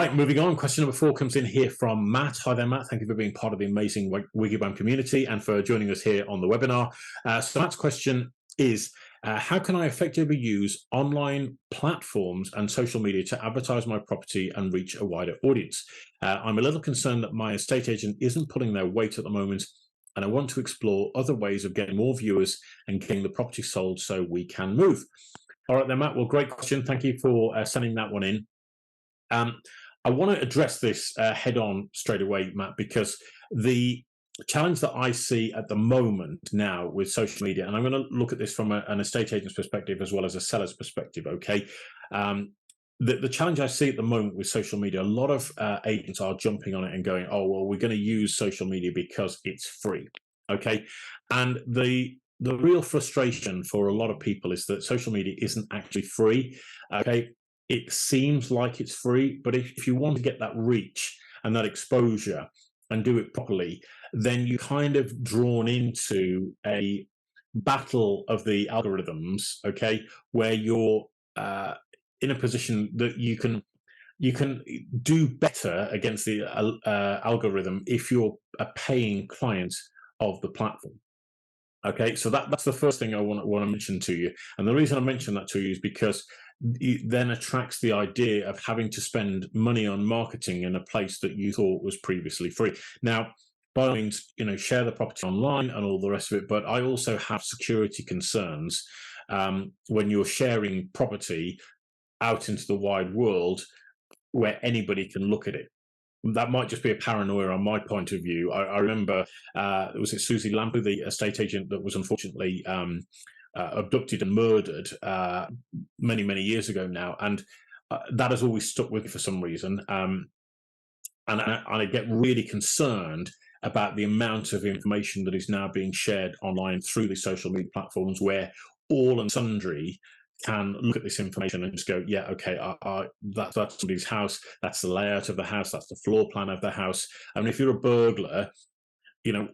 Right, moving on. Question number 4 comes in here from Matt. Hi there, Matt. Thank you for being part of the amazing WiggyWam community and for joining us here on the webinar. So Matt's question is, how can I effectively use online platforms and social media to advertise my property and reach a wider audience? I'm a little concerned that my estate agent isn't pulling their weight at the moment, and I want to explore other ways of getting more viewers and getting the property sold so we can move. All right then, Matt. Well, great question. Thank you for sending that one in. I want to address this head on straight away, Matt, because the challenge that I see at the moment now with social media, and I'm going to look at this from an estate agent's perspective as well as a seller's perspective, okay? The challenge I see at the moment with social media, a lot of agents are jumping on it and going, oh, well, we're going to use social media because it's free, okay? And the real frustration for a lot of people is that social media isn't actually free, okay? It seems like it's free, but if you want to get that reach and that exposure and do it properly, then you're kind of drawn into a battle of the algorithms, okay, where you're in a position that you can do better against the algorithm if you're a paying client of the platform. Okay, so that's the first thing I want to mention to you. And the reason I mention that to you is because it then attracts the idea of having to spend money on marketing in a place that you thought was previously free. Now, by all means, share the property online and all the rest of it, but I also have security concerns when you're sharing property out into the wide world where anybody can look at it. That might just be a paranoia on my point of view. I remember, was it Susie Lampu, the estate agent that was unfortunately abducted and murdered many, many years ago now, and that has always stuck with me for some reason. And I get really concerned about the amount of information that is now being shared online through the social media platforms, where all and sundry can look at this information and just go, yeah, okay, that's somebody's house, that's the layout of the house, that's the floor plan of the house. I mean, if you're a burglar,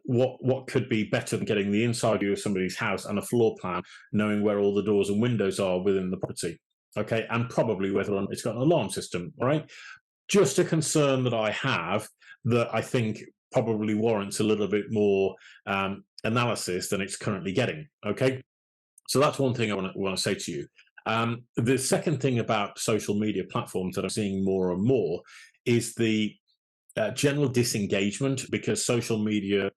what could be better than getting the inside view of somebody's house and a floor plan, knowing where all the doors and windows are within the property, okay, and probably whether or not it's got an alarm system, all right? Just a concern that I have that I think probably warrants a little bit more analysis than it's currently getting, okay? So that's one thing I want to say to you. The second thing about social media platforms that I'm seeing more and more is the general disengagement, because social media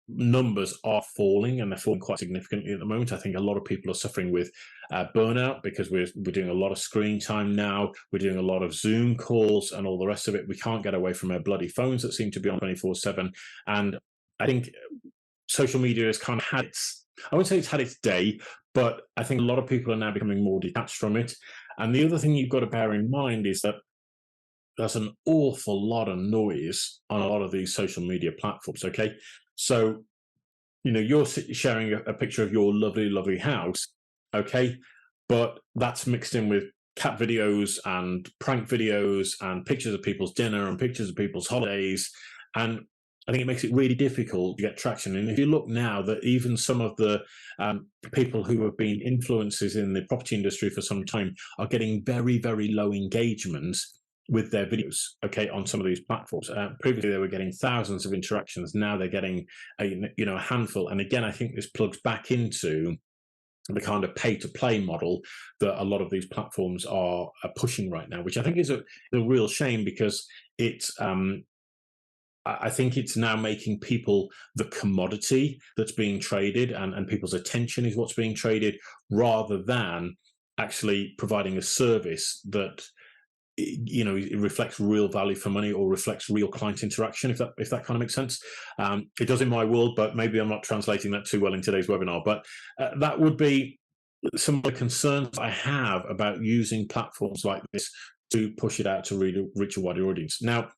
numbers are falling, and they're falling quite significantly at the moment. I think a lot of people are suffering with burnout because we're doing a lot of screen time now. We're doing a lot of Zoom calls and all the rest of it. We can't get away from our bloody phones that seem to be on 24/7. And I think social media has kind of had I won't say it's had its day, but I think a lot of people are now becoming more detached from it. And the other thing you've got to bear in mind is that there's an awful lot of noise on a lot of these social media platforms, okay? So, you're sharing a picture of your lovely, lovely house, okay? But that's mixed in with cat videos and prank videos and pictures of people's dinner and pictures of people's holidays. And I think it makes it really difficult to get traction. And if you look now that even some of the people who have been influencers in the property industry for some time are getting very, very low engagement with their videos, okay, on some of these platforms. Previously, they were getting thousands of interactions. Now they're getting a handful. And again, I think this plugs back into the kind of pay-to-play model that a lot of these platforms are pushing right now, which I think is a real shame, because it's I think it's now making people the commodity that's being traded, and people's attention is what's being traded, rather than actually providing a service that it reflects real value for money or reflects real client interaction, if that kind of makes sense. It does in my world, but maybe I'm not translating that too well in today's webinar. But that would be some of the concerns I have about using platforms like this to push it out to reach a wider audience. Now,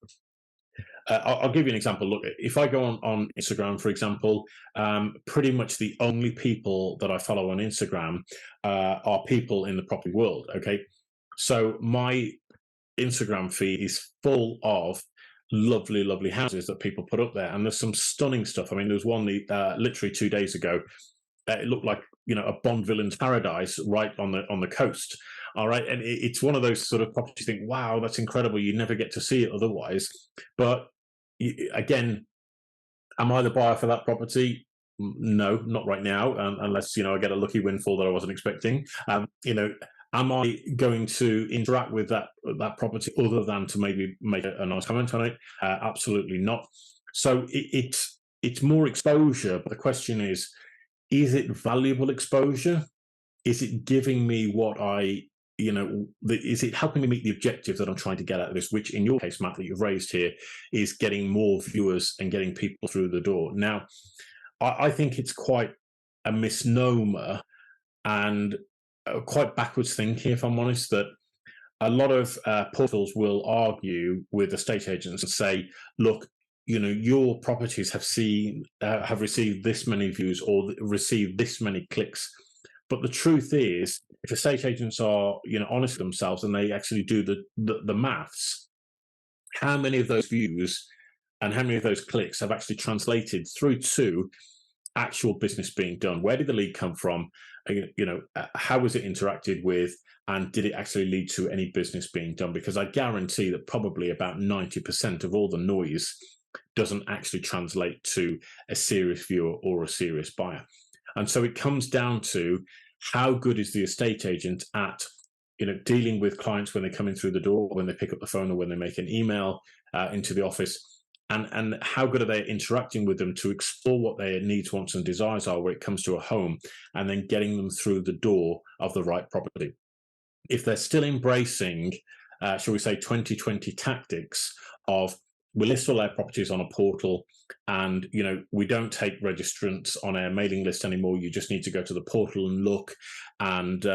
I'll give you an example. Look, if I go on Instagram, for example, pretty much the only people that I follow on Instagram are people in the property world, okay? So my Instagram feed is full of lovely, lovely houses that people put up there. And there's some stunning stuff. I mean, there was one literally 2 days ago. It looked like, a Bond villain's paradise right on the coast. All right, and it's one of those sort of properties you think, wow, that's incredible. You never get to see it otherwise. But again, am I the buyer for that property? No, not right now, unless I get a lucky windfall that I wasn't expecting. Am I going to interact with that property other than to maybe make a nice comment on it? Absolutely not. So it's more exposure, but the question is it valuable exposure? Is it giving me what is it helping me meet the objective that I'm trying to get at this, which in your case, Matt, that you've raised here, is getting more viewers and getting people through the door. Now, I think it's quite a misnomer and quite backwards thinking, if I'm honest, that a lot of portals will argue with estate agents and say, look, your properties have received this many views or received this many clicks. But the truth is, if estate agents are honest with themselves and they actually do the maths, how many of those views and how many of those clicks have actually translated through to actual business being done? Where did the lead come from? How was it interacted with? And did it actually lead to any business being done? Because I guarantee that probably about 90% of all the noise doesn't actually translate to a serious viewer or a serious buyer. And so it comes down to how good is the estate agent at dealing with clients when they come in through the door, when they pick up the phone, or when they make an email into the office, and how good are they interacting with them to explore what their needs, wants, and desires are when it comes to a home, and then getting them through the door of the right property. If they're still embracing, shall we say, 2020 tactics of we list all our properties on a portal and we don't take registrants on our mailing list anymore, you just need to go to the portal and look, and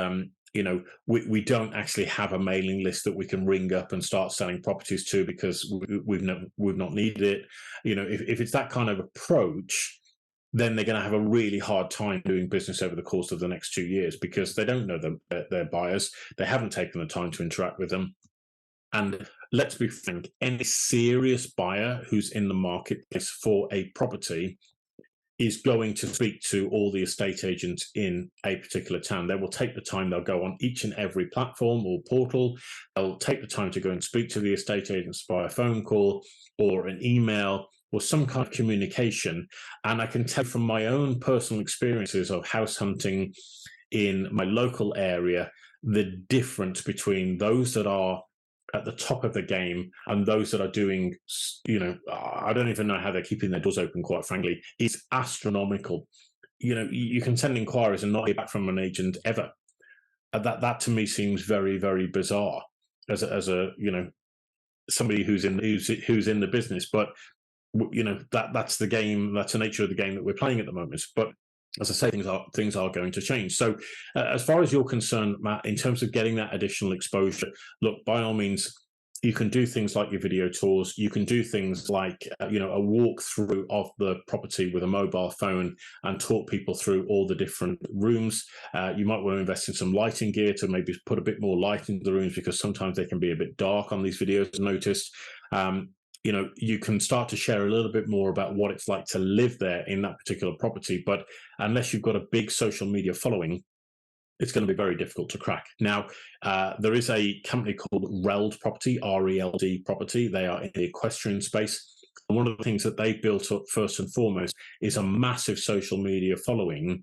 we don't actually have a mailing list that we can ring up and start selling properties to because we've not needed it. If it's that kind of approach, then they're going to have a really hard time doing business over the course of the next 2 years because they don't know their buyers. They haven't taken the time to interact with them. And let's be frank, any serious buyer who's in the marketplace for a property is going to speak to all the estate agents in a particular town. They will take the time, they'll go on each and every platform or portal, they'll take the time to go and speak to the estate agents by a phone call or an email or some kind of communication. And I can tell from my own personal experiences of house hunting in my local area, the difference between those that are at the top of the game and those that are doing, I don't even know how they're keeping their doors open, quite frankly, is astronomical. You can send inquiries and not hear back from an agent ever. That to me seems very, very bizarre as a somebody who's in the business. But that's the game. That's the nature of the game that we're playing at the moment. But as I say, things are going to change. So as far as you're concerned, Matt, in terms of getting that additional exposure, look, by all means, you can do things like your video tours. You can do things like, a walkthrough of the property with a mobile phone and talk people through all the different rooms. You might want to invest in some lighting gear to maybe put a bit more light into the rooms because sometimes they can be a bit dark on these videos, noticed. You can start to share a little bit more about what it's like to live there in that particular property. But unless you've got a big social media following, it's going to be very difficult to crack. Now, there is a company called Reld Property, RELD Property. They are in the equestrian space. And one of the things that they've built up first and foremost is a massive social media following,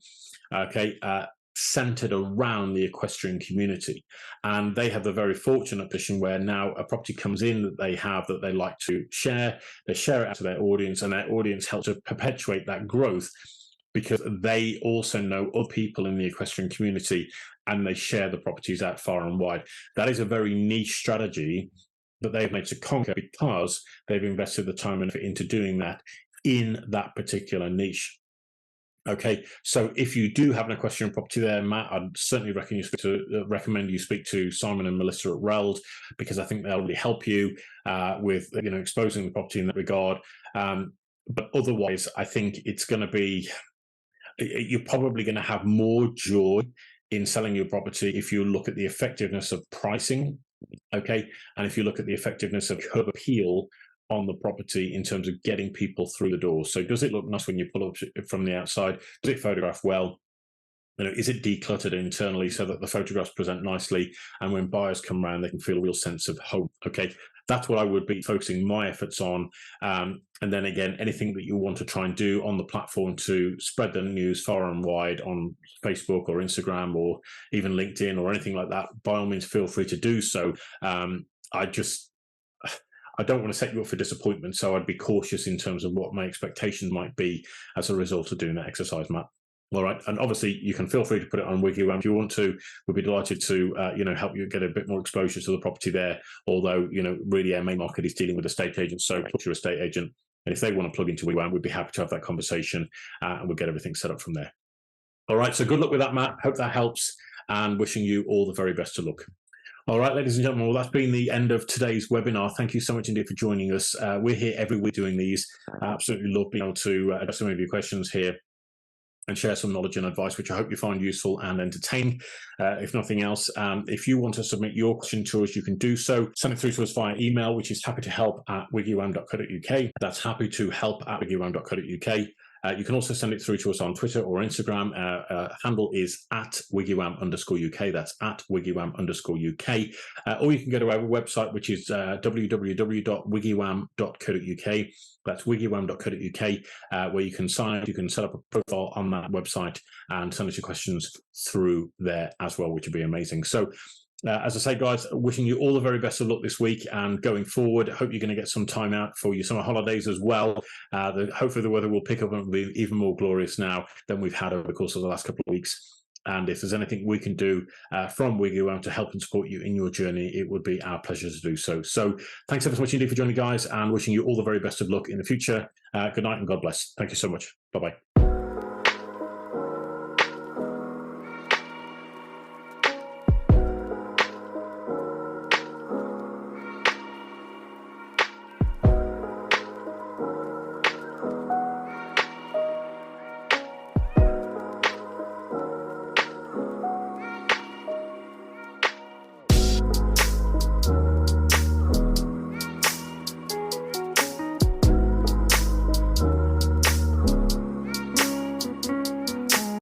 centered around the equestrian community. And they have the very fortunate position where now a property comes in that they have that they like to share. They share it out to their audience, and their audience helps to perpetuate that growth because they also know other people in the equestrian community and they share the properties out far and wide. That is a very niche strategy that they've made to conquer because they've invested the time and effort into doing that in that particular niche. Okay, so if you do have an equestrian property there, Matt, I'd certainly recommend you speak to Simon and Melissa at Reld because I think they'll really help you with exposing the property in that regard. But otherwise, I think you're probably going to have more joy in selling your property if you look at the effectiveness of pricing, okay, and if you look at the effectiveness of curb appeal on the property in terms of getting people through the door. So does it look nice when you pull up from the outside? Does it photograph well? is it decluttered internally so that the photographs present nicely, and when buyers come around, they can feel a real sense of home? Okay, that's what I would be focusing my efforts on. And then again, anything that you want to try and do on the platform to spread the news far and wide on Facebook or Instagram or even LinkedIn or anything like that, by all means, feel free to do so. I don't want to set you up for disappointment, so I'd be cautious in terms of what my expectations might be as a result of doing that exercise, Matt. All right, and obviously you can feel free to put it on WiggyWam if you want to. We'd be delighted to, help you get a bit more exposure to the property there. Although, really our main market is dealing with estate agents, so talk to your estate agent, and if they want to plug into WiggyWam, we'd be happy to have that conversation, and we'll get everything set up from there. All right, so good luck with that, Matt. Hope that helps, and wishing you all the very best of luck. All right, ladies and gentlemen, well, that's been the end of today's webinar. Thank you so much indeed for joining us. We're here every week doing these. I absolutely love being able to address some of your questions here and share some knowledge and advice, which I hope you find useful and entertaining. If nothing else, if you want to submit your question to us, you can do so. Send it through to us via email, which is happytohelp@wiggywam.co.uk. That's happytohelp@wiggywam.co.uk. You can also send it through to us on Twitter or Instagram. Handle is @WiggyWam_UK. That's @WiggyWam_UK. Or you can go to our website, which is www.wiggywam.co.uk. That's wiggywam.co.uk, where you can sign up, you can set up a profile on that website and send us your questions through there as well, which would be amazing. So, as I say, guys, wishing you all the very best of luck this week and going forward. Hope you're going to get some time out for your summer holidays as well. Hopefully the weather will pick up and be even more glorious now than we've had over the course of the last couple of weeks. And if there's anything we can do from WiggyWam to help and support you in your journey, it would be our pleasure to do so. So thanks ever so much indeed for joining, guys, and wishing you all the very best of luck in the future. Good night and God bless. Thank you so much. Bye-bye.